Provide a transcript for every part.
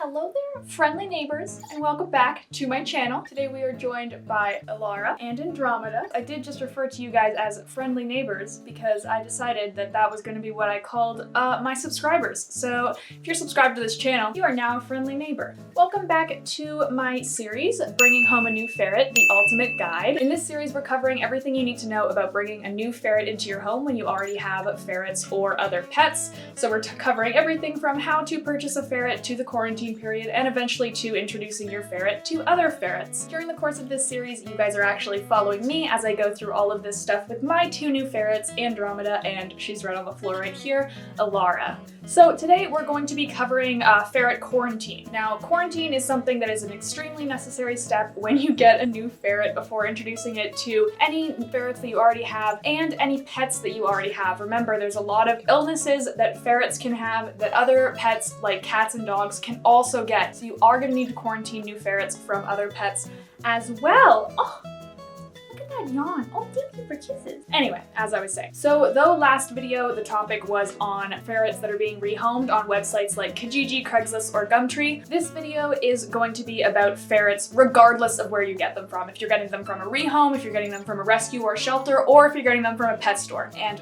Hello there, friendly neighbors, and welcome back to my channel. Today we are joined by Elara and Andromeda. I did just refer to you guys as friendly neighbors because I decided that that was going to be what I called my subscribers. So if you're subscribed to this channel, you are now a friendly neighbor. Welcome back to my series, Bringing Home a New Ferret, the Ultimate Guide. In this series, we're covering everything you need to know about bringing a new ferret into your home when you already have ferrets or other pets. So we're covering everything from how to purchase a ferret to the quarantine period and eventually to introducing your ferret to other ferrets. During the course of this series, you guys are actually following me as I go through all of this stuff with my two new ferrets, Andromeda, and she's right on the floor right here, Elara. So today we're going to be covering ferret quarantine. Now, quarantine is something that is an extremely necessary step when you get a new ferret before introducing it to any ferrets that you already have and any pets that you already have. Remember, there's a lot of illnesses that ferrets can have that other pets like cats and dogs can also get. So you are going to need to quarantine new ferrets from other pets as well. Oh, look at that yawn. Oh, thank you for kisses. Anyway, as I was saying, so though last video the topic was on ferrets that are being rehomed on websites like Kijiji, Craigslist, or Gumtree, this video is going to be about ferrets regardless of where you get them from. If you're getting them from a rehome, if you're getting them from a rescue or shelter, or if you're getting them from a pet store. And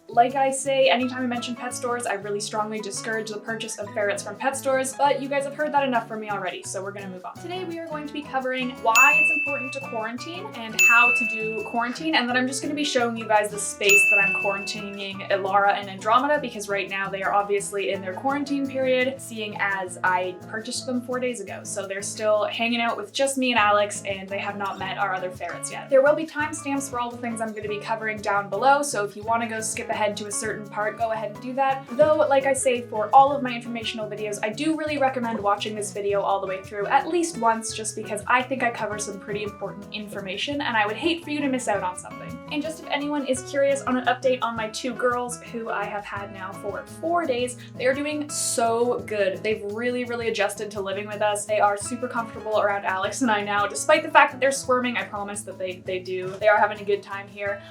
like I say, anytime I mention pet stores, I really strongly discourage the purchase of ferrets from pet stores, but you guys have heard that enough from me already, so we're gonna move on. Today we are going to be covering why it's important to quarantine and how to do quarantine, and then I'm just gonna be showing you guys the space that I'm quarantining Elara and Andromeda, because right now they are obviously in their quarantine period, seeing as I purchased them 4 days ago. So they're still hanging out with just me and Alex, and they have not met our other ferrets yet. There will be timestamps for all the things I'm gonna be covering down below, so if you wanna go skip ahead to a certain part, go ahead and do that. Though, like I say, for all of my informational videos, I do really recommend watching this video all the way through at least once, just because I think I cover some pretty important information and I would hate for you to miss out on something. And just if anyone is curious on an update on my two girls, who I have had now for 4 days, they are doing so good. They've really adjusted to living with us. They are super comfortable around Alex and I now, despite the fact that they're squirming. I promise that they do. They are having a good time here.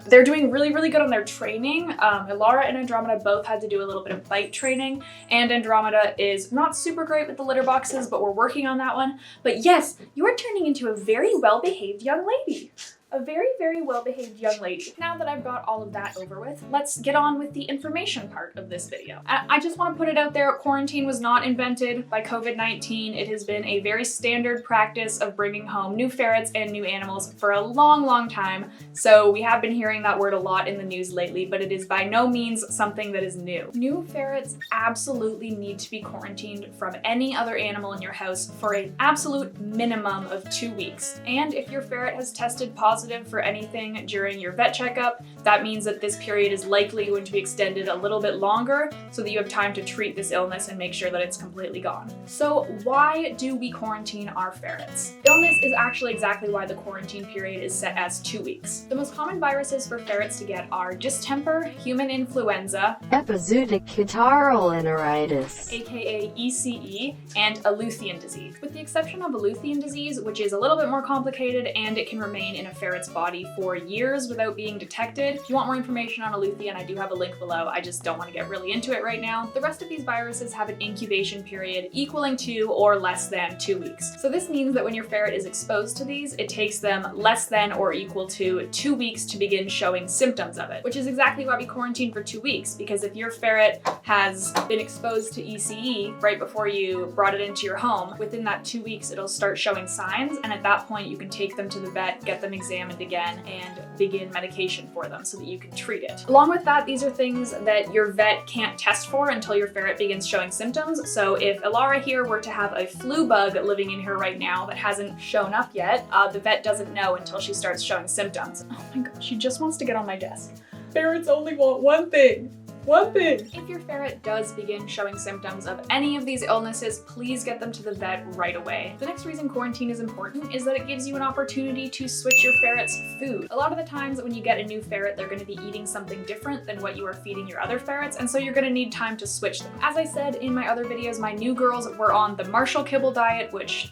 They're doing really good on their training. Elara and Andromeda both had to do a little bit of bite training, and Andromeda is not super great with the litter boxes, but we're working on that one. But yes, you are turning into a very well-behaved young lady. A very well-behaved young lady. Now that I've got all of that over with, let's get on with the information part of this video. I just want to put it out there, quarantine was not invented by COVID-19. It has been a very standard practice of bringing home new ferrets and new animals for a long time. So we have been hearing that word a lot in the news lately, but it is by no means something that is new. New ferrets absolutely need to be quarantined from any other animal in your house for an absolute minimum of 2 weeks. And if your ferret has tested positive for anything during your vet checkup, that means that this period is likely going to be extended a little bit longer so that you have time to treat this illness and make sure that it's completely gone. So why do we quarantine our ferrets? Illness is actually exactly why the quarantine period is set as 2 weeks. The most common viruses for ferrets to get are distemper, human influenza, epizootic catarrhal enteritis, aka ECE, and Aleuthian disease. With the exception of Aleuthian disease, which is a little bit more complicated and it can remain in a ferret's body for years without being detected. If you want more information on Aleuthian, I do have a link below. I just don't want to get really into it right now. The rest of these viruses have an incubation period equaling to or less than 2 weeks. So this means that when your ferret is exposed to these, it takes them less than or equal to 2 weeks to begin showing symptoms of it, which is exactly why we quarantine for 2 weeks, because if your ferret has been exposed to ECE right before you brought it into your home, within that 2 weeks it'll start showing signs, and at that point you can take them to the vet, get them examined again, and begin medication for them so that you can treat it. Along with that, these are things that your vet can't test for until your ferret begins showing symptoms. So if Elara here were to have a flu bug living in her right now that hasn't shown up yet, the vet doesn't know until she starts showing symptoms. Oh my god, she just wants to get on my desk. Ferrets only want one thing. One thing! If your ferret does begin showing symptoms of any of these illnesses, please get them to the vet right away. The next reason quarantine is important is that it gives you an opportunity to switch your ferret's food. A lot of the times when you get a new ferret, they're going to be eating something different than what you are feeding your other ferrets, and so you're going to need time to switch them. As I said in my other videos, my new girls were on the Marshall kibble diet, which...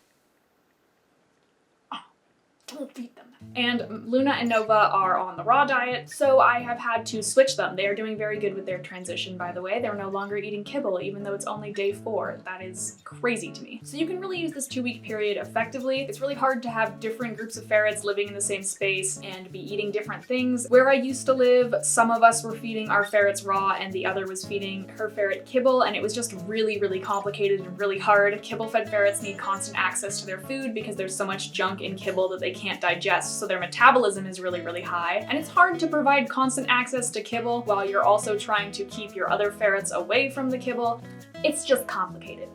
don't feed them that. And Luna and Nova are on the raw diet, so I have had to switch them. They are doing very good with their transition, by the way. They're no longer eating kibble, even though it's only day 4. That is crazy to me. So you can really use this 2-week period effectively. It's really hard to have different groups of ferrets living in the same space and be eating different things. Where I used to live, some of us were feeding our ferrets raw and the other was feeding her ferret kibble, and it was just really, really complicated and really hard. Kibble-fed ferrets need constant access to their food because there's so much junk in kibble that they can't digest, so their metabolism is really, really high. And it's hard to provide constant access to kibble while you're also trying to keep your other ferrets away from the kibble. It's just complicated.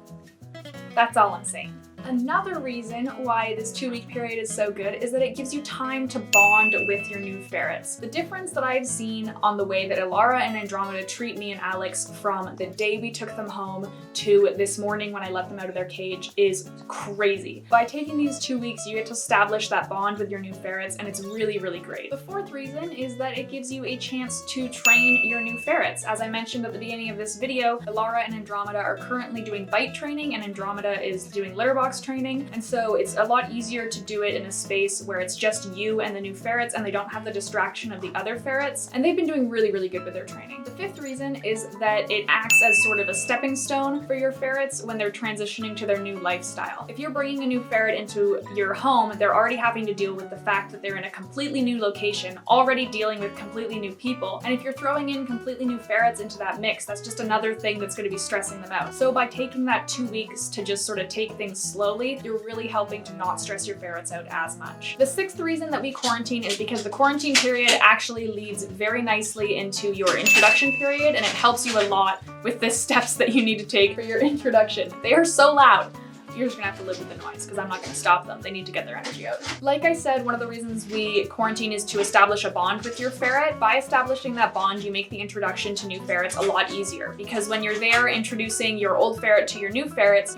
That's all I'm saying. Another reason why this 2-week period is so good is that it gives you time to bond with your new ferrets. The difference that I've seen on the way that Elara and Andromeda treat me and Alex from the day we took them home to this morning when I let them out of their cage is crazy. By taking these 2 weeks, you get to establish that bond with your new ferrets, and it's really, really great. The 4th reason is that it gives you a chance to train your new ferrets. As I mentioned at the beginning of this video, Elara and Andromeda are currently doing bite training, and Andromeda is doing litter box training, and so it's a lot easier to do it in a space where it's just you and the new ferrets and they don't have the distraction of the other ferrets, and they've been doing really, really good with their training. The 5th reason is that it acts as sort of a stepping stone for your ferrets when they're transitioning to their new lifestyle. If you're bringing a new ferret into your home, they're already having to deal with the fact that they're in a completely new location, already dealing with completely new people, and if you're throwing in completely new ferrets into that mix, that's just another thing that's going to be stressing them out. So by taking that 2 weeks to just sort of take things slowly, you're really helping to not stress your ferrets out as much. The 6th reason that we quarantine is because the quarantine period actually leads very nicely into your introduction period, and it helps you a lot with the steps that you need to take for your introduction. They are so loud. You're just gonna have to live with the noise because I'm not gonna stop them. They need to get their energy out. Like I said, one of the reasons we quarantine is to establish a bond with your ferret. By establishing that bond, you make the introduction to new ferrets a lot easier, because when you're there introducing your old ferret to your new ferrets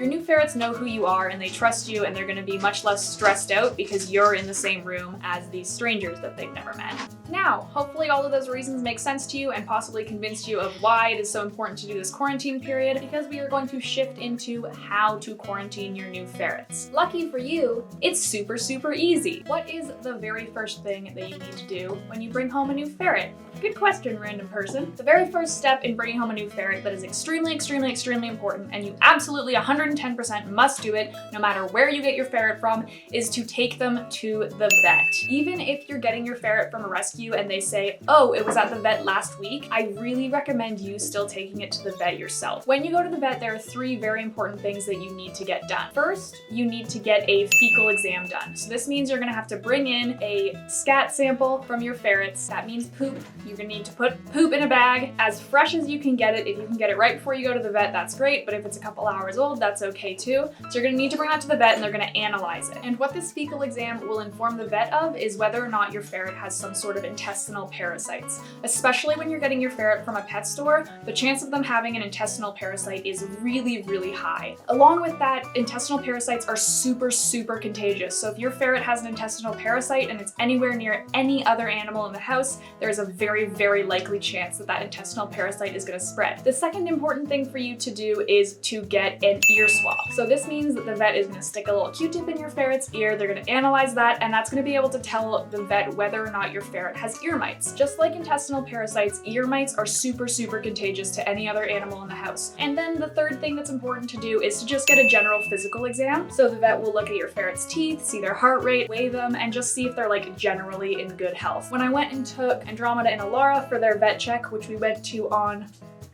know who you are and they trust you, and they're gonna be much less stressed out because you're in the same room as these strangers that they've never met. Now, hopefully all of those reasons make sense to you and possibly convinced you of why it is so important to do this quarantine period, because we are going to shift into how to quarantine your new ferrets. Lucky for you, it's super, super easy. What is the very first thing that you need to do when you bring home a new ferret? Good question, random person. The very first step in bringing home a new ferret that is extremely, extremely, extremely important, and you absolutely 110% must do it no matter where you get your ferret from, is to take them to the vet. Even if you're getting your ferret from a rescue and they say, oh, it was at the vet last week, I really recommend you still taking it to the vet yourself. When you go to the vet, there are 3 very important things that you need to get done. First, you need to get a fecal exam done. So this means you're gonna have to bring in a scat sample from your ferrets. That means poop. You're gonna need to put poop in a bag as fresh as you can get it. If you can get it right before you go to the vet, that's great, but if it's a couple hours old, that's okay too. So you're gonna need to bring that to the vet and they're gonna analyze it. And what this fecal exam will inform the vet of is whether or not your ferret has some sort of intestinal parasites. Especially when you're getting your ferret from a pet store, the chance of them having an intestinal parasite is really, really high. Along with that, intestinal parasites are super, super contagious. So if your ferret has an intestinal parasite and it's anywhere near any other animal in the house, there's a very, very likely chance that that intestinal parasite is going to spread. The second important thing for you to do is to get an ear swab. So this means that the vet is going to stick a little Q-tip in your ferret's ear, they're going to analyze that, and that's going to be able to tell the vet whether or not your ferret has ear mites. Just like intestinal parasites, ear mites are super, super contagious to any other animal in the house. And then the third thing that's important to do is to just get a general physical exam. So the vet will look at your ferret's teeth, see their heart rate, weigh them, and just see if they're like generally in good health. When I went and took Andromeda and Elara for their vet check, which we went to on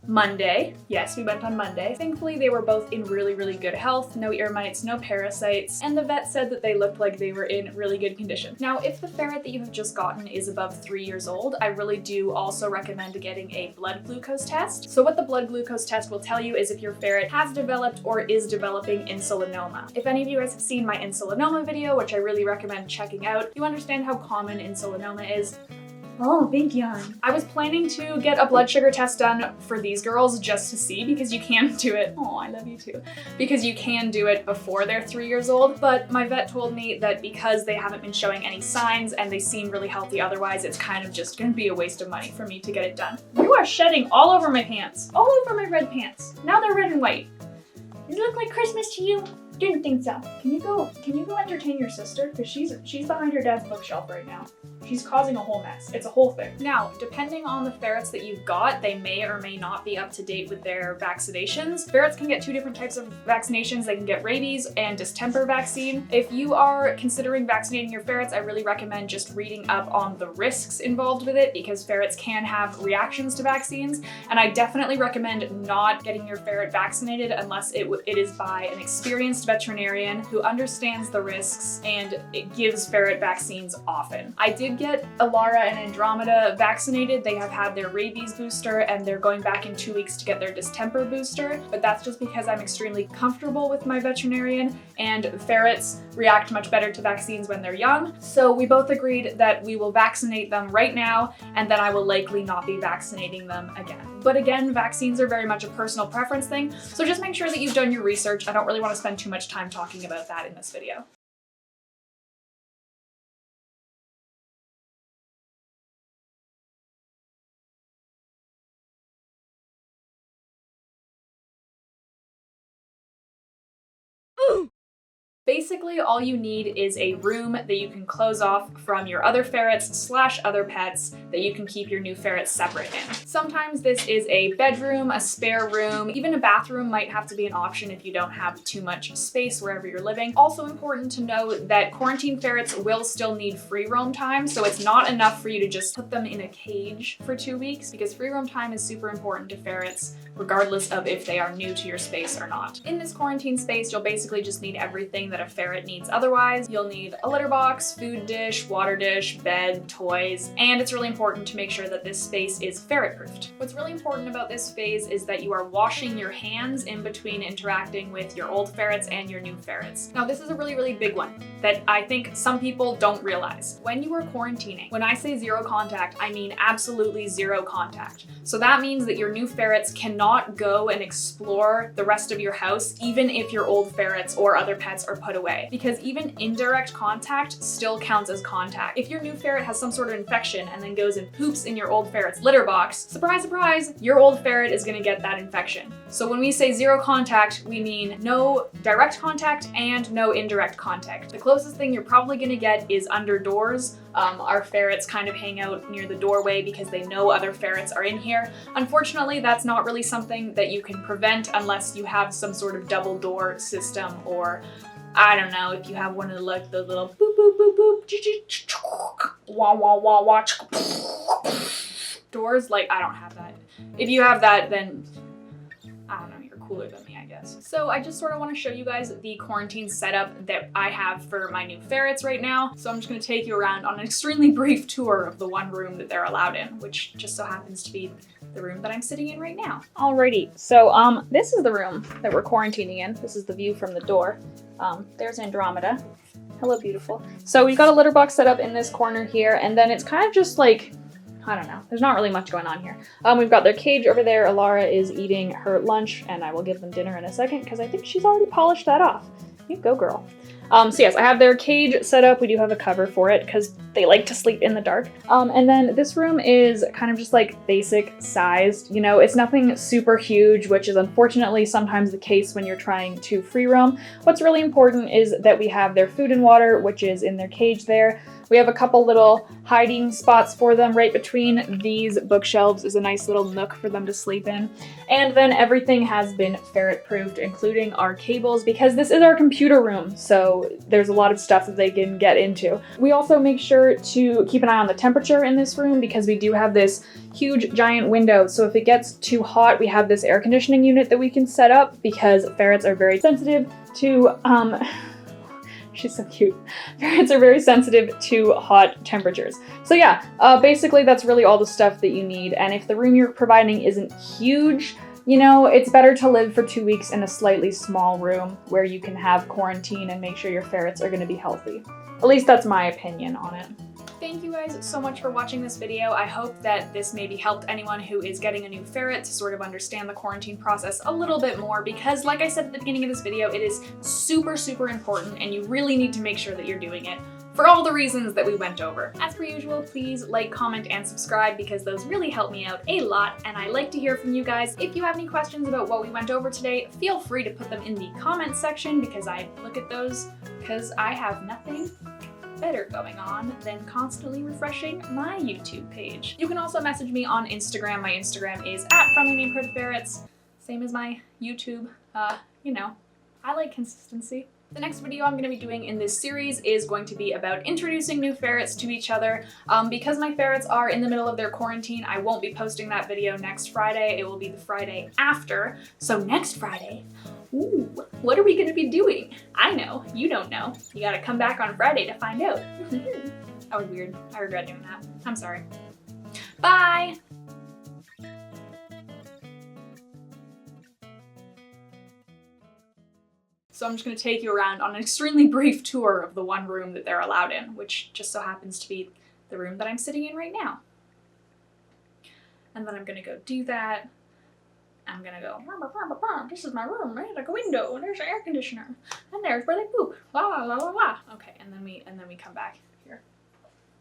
Monday. Yes, we went on Monday. Thankfully, they were both in really, really good health. No ear mites, no parasites, and the vet said that they looked like they were in really good condition. Now, if the ferret that you have just gotten is above 3 years old, I really do also recommend getting a blood glucose test. So what the blood glucose test will tell you is if your ferret has developed or is developing insulinoma. If any of you guys have seen my insulinoma video, which I really recommend checking out, you understand how common insulinoma is. Oh, big yawn. I was planning to get a blood sugar test done for these girls just to see, because you can do it. Oh, I love you too. Because you can do it before they're 3 years old, but my vet told me that because they haven't been showing any signs and they seem really healthy otherwise, it's kind of just gonna be a waste of money for me to get it done. You are shedding all over my pants. All over my red pants. Now they're red and white. Does it look like Christmas to you? Didn't think so. Can you go entertain your sister? Because she's behind her dad's bookshelf right now. She's causing a whole mess. It's a whole thing. Now, depending on the ferrets that you've got, they may or may not be up to date with their vaccinations. Ferrets can get 2 different types of vaccinations. They can get rabies and distemper vaccine. If you are considering vaccinating your ferrets, I really recommend just reading up on the risks involved with it, because ferrets can have reactions to vaccines, and I definitely recommend not getting your ferret vaccinated unless it is by an experienced veterinarian who understands the risks and it gives ferret vaccines often. I did get Elara and Andromeda vaccinated. They have had their rabies booster and they're going back in 2 weeks to get their distemper booster, but that's just because I'm extremely comfortable with my veterinarian, and ferrets react much better to vaccines when they're young. So we both agreed that we will vaccinate them right now, and then I will likely not be vaccinating them again. But again, vaccines are very much a personal preference thing, so just make sure that you've done your research. I don't really want to spend too much time talking about that in this video. Basically, all you need is a room that you can close off from your other ferrets / other pets that you can keep your new ferrets separate in. Sometimes this is a bedroom, a spare room, even a bathroom might have to be an option if you don't have too much space wherever you're living. Also important to note that quarantine ferrets will still need free roam time, so it's not enough for you to just put them in a cage for 2 weeks, because free roam time is super important to ferrets, regardless of if they are new to your space or not. In this quarantine space, you'll basically just need everything that a ferret needs otherwise. You'll need a litter box, food dish, water dish, bed, toys, and it's really important to make sure that this space is ferret-proofed. What's really important about this phase is that you are washing your hands in between interacting with your old ferrets and your new ferrets. Now, this is a really, really big one that I think some people don't realize. When you are quarantining, when I say 0 contact, I mean absolutely 0 contact. So that means that your new ferrets cannot go and explore the rest of your house, even if your old ferrets or other pets are put away, because even indirect contact still counts as contact. If your new ferret has some sort of infection and then goes and poops in your old ferret's litter box, surprise, surprise, your old ferret is gonna get that infection. So when we say 0 contact, we mean no direct contact and no indirect contact. The closest thing you're probably gonna get is under doors. Our ferrets kind of hang out near the doorway because they know other ferrets are in here. Unfortunately, that's not really something that you can prevent unless you have some sort of double door system, or I don't know, if you have one of the like the little boop boop boop boop wah wah wah wah doors. Like, I don't have that. If you have that, then I don't know, you're cooler than me, I guess. So I just sort of want to show you guys the quarantine setup that I have for my new ferrets right now. So I'm just going to take you around on an extremely brief tour of the one room that they're allowed in, which just so happens to be the room that I'm sitting in right now. Alrighty, so this is the room that we're quarantining in. This is the view from the door. There's Andromeda. Hello, beautiful. So we've got a litter box set up in this corner here, and then it's kind of just like, I don't know, there's not really much going on here. We've got their cage over there. Elara is eating her lunch, and I will give them dinner in a second because I think she's already polished that off. You go, girl. So yes, I have their cage set up. We do have a cover for it because they like to sleep in the dark. And then this room is kind of just like basic sized, you know, it's nothing super huge, which is unfortunately sometimes the case when you're trying to free roam. What's really important is that we have their food and water, which is in their cage there. We have a couple little hiding spots for them. Right between these bookshelves is a nice little nook for them to sleep in. And then everything has been ferret proofed, including our cables, because this is our computer room, so there's a lot of stuff that they can get into. We also make sure to keep an eye on the temperature in this room because we do have this huge giant window, so if it gets too hot, we have this air conditioning unit that we can set up because ferrets are very sensitive to she's so cute. Ferrets are very sensitive to hot temperatures. So yeah, basically that's really all the stuff that you need. And if the room you're providing isn't huge, you know, it's better to live for 2 weeks in a slightly small room where you can have quarantine and make sure your ferrets are going to be healthy. At least that's my opinion on it. Thank you guys so much for watching this video. I hope that this maybe helped anyone who is getting a new ferret to sort of understand the quarantine process a little bit more, because like I said at the beginning of this video, it is super, super important and you really need to make sure that you're doing it for all the reasons that we went over. As per usual, please like, comment, and subscribe because those really help me out a lot, and I like to hear from you guys. If you have any questions about what we went over today, feel free to put them in the comments section because I look at those because I have nothing better going on than constantly refreshing my YouTube page. You can also message me on Instagram. My Instagram is @friendlyneighborhoodferrets, same as my YouTube. You know, I like consistency. The next video I'm going to be doing in this series is going to be about introducing new ferrets to each other. Because my ferrets are in the middle of their quarantine, I won't be posting that video next Friday. It will be the Friday after. So next Friday, ooh, what are we going to be doing? I know, you don't know. You gotta come back on Friday to find out. That was weird. I regret doing that. I'm sorry. Bye! So I'm just going to take you around on an extremely brief tour of the one room that they're allowed in, which just so happens to be the room that I'm sitting in right now. And then I'm going to go do that. I'm going to go, this is my room, right? Like a window, and there's an air conditioner, and there's where they poop, la la la la la. Okay, and then we come back.